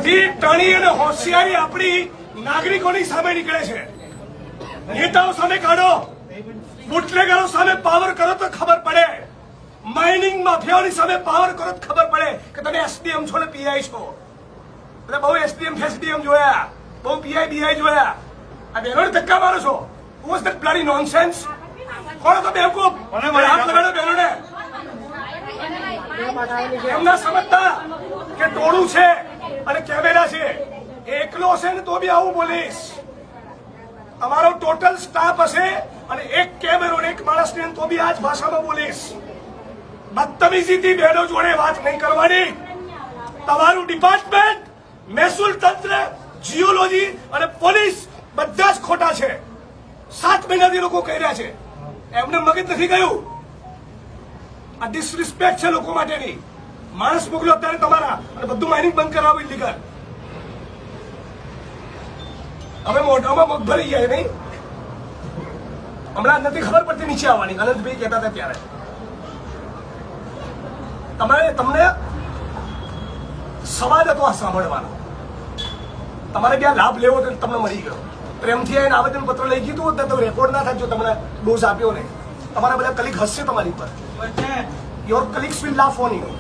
બધી ટણી અને હોશિયારી આપણી નાગરિકોની સામે નીકળે છે। નેતાઓ સામે કાઢો, બુટલેગરો સામે પાવર કરો તો ખબર પડે, માઇનિંગ માફિયાઓની સામે પાવર કરો તો ખબર પડે કે તમે એસડીએમ છો ને પીઆઈ છો। એટલે બહુ એસડીએમ ફેસડીએમ જોયા, બહુ પીઆઈ બીઆઈ જોયા, આ બહેનોને ધક્કા મારો છો। Was that bloody nonsense? કોણ તો બેવકૂફ? હાથ લગાડો બહેનોને। એમના સમજતા કે ટોળું છે અને કેમેરા છે, એકલો હશે ને તો બી આવું બોલીશ। તમારો ટોટલ સ્ટાફ હશે અને એક કેમેરો ને એક માણસ ને તો બી આ જ ભાષામાં બોલીશ। બદતમીજીથી બહેનો જોડે વાત નહીં કરવાની। તમારું ડિપાર્ટમેન્ટ, મહેસૂલ તંત્ર, જીઓલોજી અને પોલીસ બધા જ ખોટા છે। 7 મહિનાથી લોકો કહી રહ્યા છે, એમને મગજ નથી ગયું। આ ડિસરિસ્પેક્ટ છે લોકો માટેની। માણસ મોકલો અત્યારે તમારા અને બધું માઇનિંગ બંધ કરાવો ઇલીગલ। હવે મોઢામાં મગ ભરી જાય નહીં, હમણાં નથી ખબર પડતી નીચે આવવાની। અનંતભાઈ કહેતા હતા ત્યારે તમને સવાલ હતો આ સાંભળવાનો, તમારે ત્યાં લાભ લેવો તો તમને મળી ગયો। પ્રેમથી આવીને આવેદન પત્ર લઈ ગયું હતું તો રેકોર્ડ ના થાય જો તમને ડોઝ આપ્યો ને। તમારા બધા કલીગ હસશે તમારી પર, your colleagues will laugh on you.